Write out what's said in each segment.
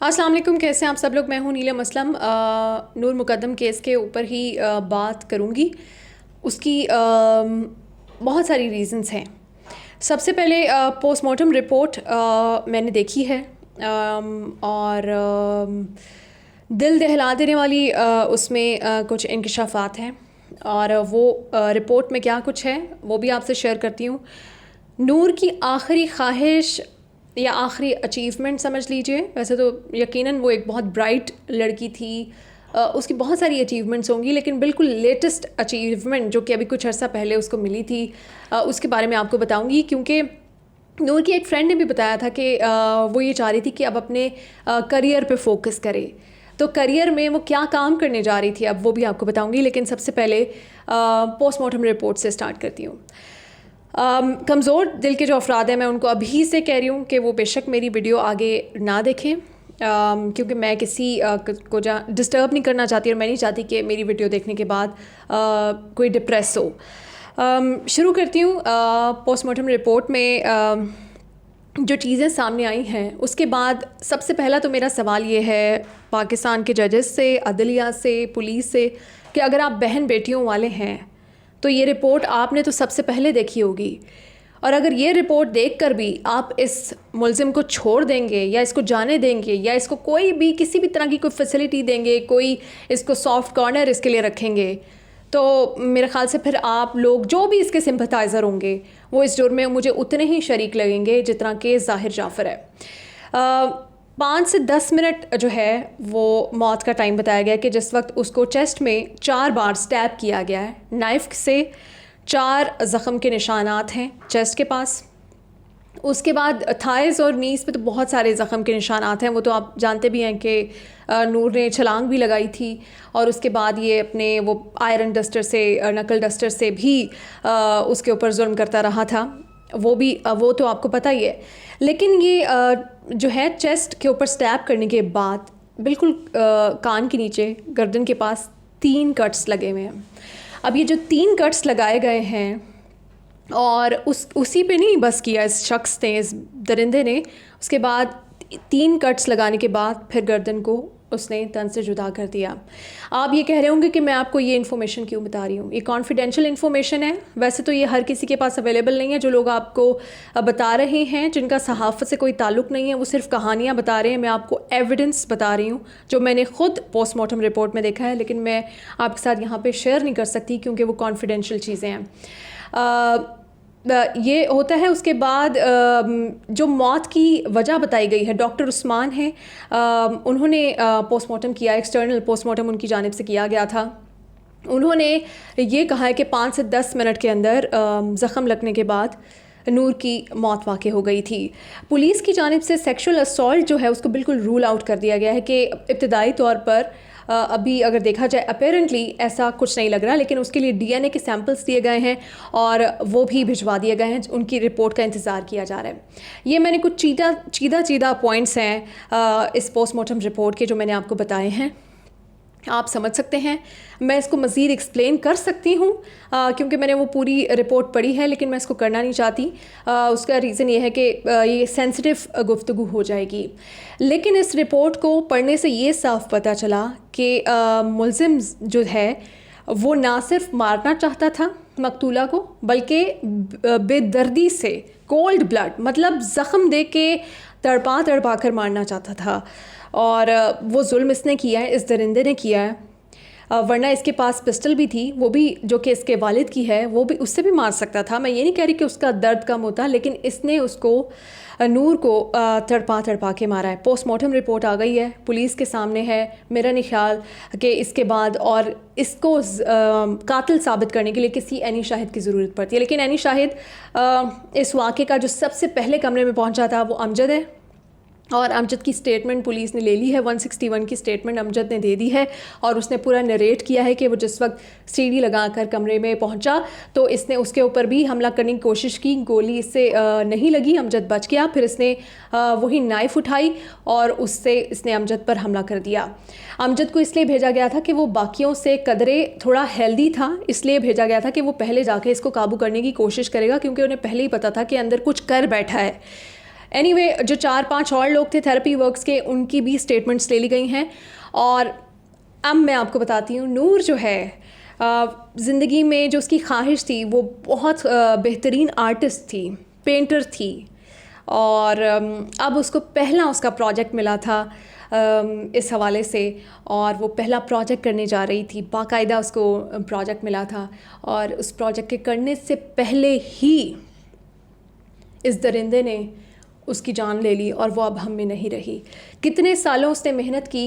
अस्सलाम वालेकुम, कैसे हैं आप सब लोग। मैं हूं नीलम असलम। नूर मुकद्दम केस के ऊपर ही बात करूंगी। उसकी बहुत सारी रीज़न्स हैं। सबसे पहले पोस्टमार्टम रिपोर्ट मैंने देखी है और दिल दहला देने वाली उसमें कुछ इंकशाफात हैं और वो रिपोर्ट में क्या कुछ है वो भी आपसे शेयर करती हूँ। नूर की आखिरी ख्वाहिश या आखिरी अचीवमेंट समझ लीजिए। वैसे तो यकीनन वो एक बहुत ब्राइट लड़की थी, उसकी बहुत सारी अचीवमेंट्स होंगी, लेकिन बिल्कुल लेटेस्ट अचीवमेंट जो कि अभी कुछ अर्सा पहले उसको मिली थी उसके बारे में आपको बताऊंगी। क्योंकि नूर की एक फ्रेंड ने भी बताया था कि वो ये चाह रही थी कि अब अपने करियर पे फोकस करे, तो करियर में वो क्या काम करने जा रही थी अब वो भी आपको बताऊंगी। लेकिन सबसे पहले पोस्टमार्टम रिपोर्ट से स्टार्ट करती हूँ। कमज़ोर दिल के जो अफराद हैं मैं उनको अभी से कह रही हूँ कि वो बेशक मेरी वीडियो आगे ना देखें, क्योंकि मैं किसी को डिस्टर्ब नहीं करना चाहती और मैं नहीं चाहती कि मेरी वीडियो देखने के बाद कोई डिप्रेस हो। शुरू करती हूँ। पोस्टमार्टम रिपोर्ट में जो चीज़ें सामने आई हैं उसके बाद सबसे पहला तो मेरा सवाल ये है पाकिस्तान के जजेस से, अदलिया से, पुलिस से, कि अगर आप बहन बेटियों वाले हैं तो ये रिपोर्ट आपने तो सबसे पहले देखी होगी, और अगर ये रिपोर्ट देखकर भी आप इस मुलजिम को छोड़ देंगे या इसको जाने देंगे या इसको कोई भी किसी भी तरह की कोई फैसिलिटी देंगे, कोई इसको सॉफ्ट कॉर्नर इसके लिए रखेंगे, तो मेरे ख़्याल से फिर आप लोग जो भी इसके सिंपथाइज़र होंगे वो इस जुर्म में मुझे उतने ही शरीक लगेंगे जितना कि ज़ाहिर जाफ़र है। 5 से 10 मिनट जो है वो मौत का टाइम बताया गया कि जिस वक्त उसको चेस्ट में 4 बार स्टैब किया गया है नाइफ़ से। 4 ज़ख़म के निशानात हैं चेस्ट के पास। उसके बाद थाइज़ और नीज़ पे तो बहुत सारे ज़ख़म के निशानात हैं। वो तो आप जानते भी हैं कि नूर ने छलांग भी लगाई थी और उसके बाद ये अपने वो आयरन डस्टर से, नकल डस्टर से भी उसके ऊपर जुल्म करता रहा था। वो तो आपको पता ही है। लेकिन ये जो है चेस्ट के ऊपर स्टैब करने के बाद बिल्कुल कान के नीचे गर्दन के पास 3 कट्स लगे हुए हैं। अब ये जो 3 कट्स लगाए गए हैं और उसी पे नहीं बस किया इस शख्स ने, इस दरिंदे ने, उसके बाद 3 कट्स लगाने के बाद फिर गर्दन को उसने तन से जुदा कर दिया। आप ये कह रहे होंगे कि मैं आपको ये इन्फॉर्मेशन क्यों बता रही हूँ, ये कॉन्फिडेंशियल इन्फॉर्मेशन है। वैसे तो ये हर किसी के पास अवेलेबल नहीं है। जो लोग आपको बता रहे हैं जिनका सहाफ़त से कोई ताल्लुक़ नहीं है वो सिर्फ कहानियाँ बता रहे हैं। मैं आपको एविडेंस बता रही हूँ जो मैंने ख़ुद पोस्टमार्टम रिपोर्ट में देखा है, लेकिन मैं आपके साथ यहाँ पर शेयर नहीं कर सकती क्योंकि वो कॉन्फिडेंशियल चीज़ें हैं। ये होता है। उसके बाद जो मौत की वजह बताई गई है, डॉक्टर उस्मान हैं, उन्होंने पोस्टमार्टम किया, एक्सटर्नल पोस्टमार्टम उनकी जानिब से किया गया था। उन्होंने ये कहा है कि 5 से 10 मिनट के अंदर ज़ख़म लगने के बाद नूर की मौत वाक़ई हो गई थी। पुलिस की जानिब से सेक्शुअल असॉल्ट जो है उसको बिल्कुल रूल आउट कर दिया गया है कि इब्तिदाई तौर पर अभी अगर देखा जाए अपेरेंटली ऐसा कुछ नहीं लग रहा, लेकिन उसके लिए DNA के सैंपल्स दिए गए हैं और वो भी भिजवा दिए गए हैं। उनकी रिपोर्ट का इंतज़ार किया जा रहा है। ये मैंने कुछ चीदा पॉइंट्स हैं इस पोस्टमार्टम रिपोर्ट के जो मैंने आपको बताए हैं। आप समझ सकते हैं। मैं इसको मज़ीद एक्सप्लेन कर सकती हूँ क्योंकि मैंने वो पूरी रिपोर्ट पढ़ी है, लेकिन मैं इसको करना नहीं चाहती। उसका रीज़न ये है कि ये सेंसिटिव गुफ्तगू हो जाएगी। लेकिन इस रिपोर्ट को पढ़ने से ये साफ पता चला कि मुलजिम जो है वो ना सिर्फ मारना चाहता था मकतूला को, बल्कि बेदर्दी से, कोल्ड ब्लड, मतलब ज़ख़म दे के तड़पा कर मारना चाहता था। और वो जुल्म इसने किया है, इस दरिंदे ने किया है। वरना इसके पास पिस्टल भी थी, वो भी जो कि इसके वालिद की है, वो भी उससे भी मार सकता था। मैं ये नहीं कह रही कि उसका दर्द कम होता, लेकिन इसने उसको नूर को तड़पा के मारा है। पोस्टमार्टम रिपोर्ट आ गई है, पुलिस के सामने है। मेरा नहीं ख्याल कि इसके बाद और इसको कातिल साबित करने के लिए किसी एनी शाहिद की ज़रूरत पड़ती है। लेकिन एनी शाहिद इस वाक़े का जो सबसे पहले कमरे में पहुँचा था वो अमजद है, और अमजद की स्टेटमेंट पुलिस ने ले ली है। 161 की स्टेटमेंट अमजद ने दे दी है और उसने पूरा नरेट किया है कि वो जिस वक्त सीढ़ी लगाकर कमरे में पहुंचा तो इसने उसके ऊपर भी हमला करने की कोशिश की, गोली इससे नहीं लगी, अमजद बच गया। फिर इसने वही नाइफ़ उठाई और उससे इसने अमजद पर हमला कर दिया। अमजद को इसलिए भेजा गया था कि वो बाकियों से कदरे थोड़ा हेल्दी था, इसलिए भेजा गया था कि वो पहले जाके इसको काबू करने की कोशिश करेगा, क्योंकि उन्हें पहले ही पता था कि अंदर कुछ कर बैठा है। اینی وے جو 4-5 اور لوگ تھے تھراپی ورکس کے, ان کی بھی اسٹیٹمنٹس لے لی گئی ہیں. اور اب میں آپ کو بتاتی ہوں, نور جو ہے زندگی میں جو اس کی خواہش تھی, وہ بہت بہترین آرٹسٹ تھی, پینٹر تھی, اور اب اس کو پہلا اس کا پروجیکٹ ملا تھا اس حوالے سے, اور وہ پہلا پروجیکٹ کرنے جا رہی تھی. باقاعدہ اس کو پروجیکٹ ملا تھا, اور اس پروجیکٹ کے کرنے سے پہلے ہی اس درندے نے اس کی جان لے لی, اور وہ اب ہم میں نہیں رہی. کتنے سالوں اس نے محنت کی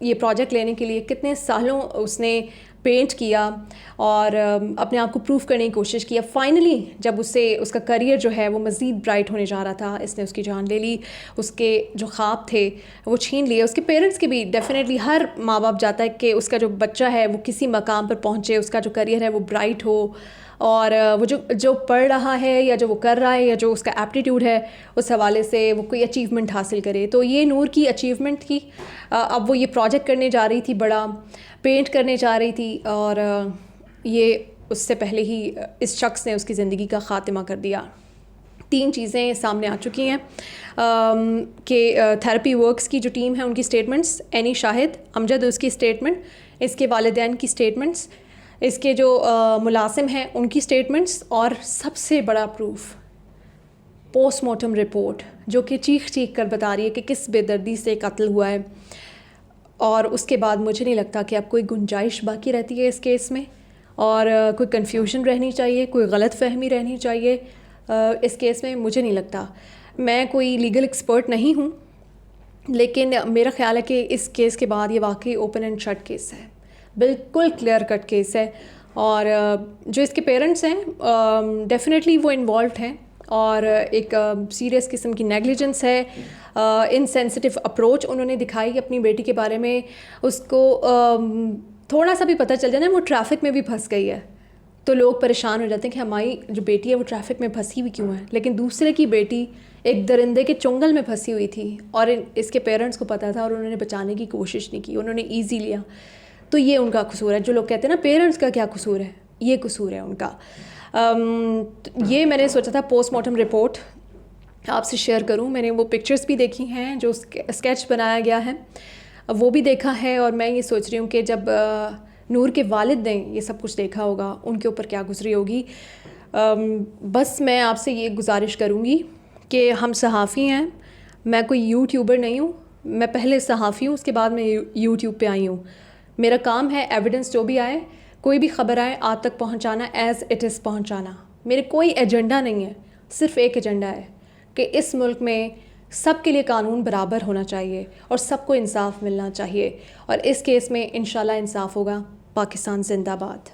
یہ پروجیکٹ لینے کے لیے, کتنے سالوں اس نے پینٹ کیا اور اپنے آپ کو پروف کرنے کی کوشش کی. فائنلی جب اس کا کریئر جو ہے وہ مزید برائٹ ہونے جا رہا تھا, اس نے اس کی جان لے لی. اس کے جو خواب تھے وہ چھین لیے. اس کے پیرنٹس کے بھی ڈیفینیٹلی, ہر ماں باپ چاہتا ہے کہ اس کا جو بچہ ہے وہ کسی مقام پر پہنچے, اس کا جو کریئر ہے وہ برائٹ ہو, اور وہ جو پڑھ رہا ہے یا جو وہ کر رہا ہے یا جو اس کا ایپٹیٹیوڈ ہے اس حوالے سے وہ کوئی اچیومنٹ حاصل کرے. تو یہ نور کی اچیومنٹ تھی. اب وہ یہ پروجیکٹ کرنے جا رہی تھی, بڑا پینٹ کرنے جا رہی تھی, اور یہ اس سے پہلے ہی اس شخص نے اس کی زندگی کا خاتمہ کر دیا. 3 چیزیں سامنے آ چکی ہیں کہ تھراپی ورکس کی جو ٹیم ہے ان کی اسٹیٹمنٹس, اینی شاہد, امجد اس کی اسٹیٹمنٹ, اس کے والدین کی اسٹیٹمنٹس, اس کے جو ملازم ہیں ان کی اسٹیٹمنٹس, اور سب سے بڑا پروف پوسٹ مارٹم رپورٹ, جو کہ چیخ کر بتا رہی ہے کہ کس بے دردی سے قتل ہوا ہے. اور اس کے بعد مجھے نہیں لگتا کہ اب کوئی گنجائش باقی رہتی ہے اس کیس میں, اور کوئی کنفیوژن رہنی چاہیے, کوئی غلط فہمی رہنی چاہیے اس کیس میں. مجھے نہیں لگتا, میں کوئی لیگل ایکسپرٹ نہیں ہوں, لیکن میرا خیال ہے کہ اس کیس کے بعد یہ واقعی اوپن اینڈ شٹ کیس ہے, بالکل کلیئر کٹ کیس ہے. اور جو اس کے پیرنٹس ہیں ڈیفینیٹلی وہ انوالوڈ ہیں, اور ایک سیریس قسم کی نیگلیجنس ہے, انسینسٹیو اپروچ انہوں نے دکھائی اپنی بیٹی کے بارے میں. اس کو تھوڑا سا بھی پتہ چل جائے نا وہ ٹریفک میں بھی پھنس گئی ہے, تو لوگ پریشان ہو جاتے ہیں کہ ہماری جو بیٹی ہے وہ ٹریفک میں پھنسی ہوئی کیوں ہے. لیکن دوسرے کی بیٹی ایک درندے کے چنگل میں پھنسی ہوئی تھی, اور اس کے پیرنٹس کو پتہ تھا, اور انہوں نے بچانے کی کوشش نہیں کی, انہوں نے ایزی لیا. تو یہ ان کا قصور ہے. جو لوگ کہتے ہیں نا پیرنٹس کا کیا قصور ہے, یہ قصور ہے ان کا. یہ میں نے سوچا تھا پوسٹ مارٹم رپورٹ آپ سے شیئر کروں. میں نے وہ پکچرز بھی دیکھی ہیں جو اسکیچ بنایا گیا ہے, وہ بھی دیکھا ہے, اور میں یہ سوچ رہی ہوں کہ جب نور کے والد نے یہ سب کچھ دیکھا ہوگا ان کے اوپر کیا گزری ہوگی. بس میں آپ سے یہ گزارش کروں گی کہ ہم صحافی ہیں, میں کوئی یوٹیوبر نہیں ہوں, میں پہلے صحافی ہوں, اس کے بعد میں یوٹیوب پہ آئی ہوں. میرا کام ہے ایویڈنس جو بھی آئے, کوئی بھی خبر آئے آپ تک پہنچانا, ایز اٹ از پہنچانا. میرے کوئی ایجنڈا نہیں ہے, صرف ایک ایجنڈا ہے کہ اس ملک میں سب کے لیے قانون برابر ہونا چاہیے اور سب کو انصاف ملنا چاہیے, اور اس کیس میں انشاءاللہ انصاف ہوگا. پاکستان زندہ باد.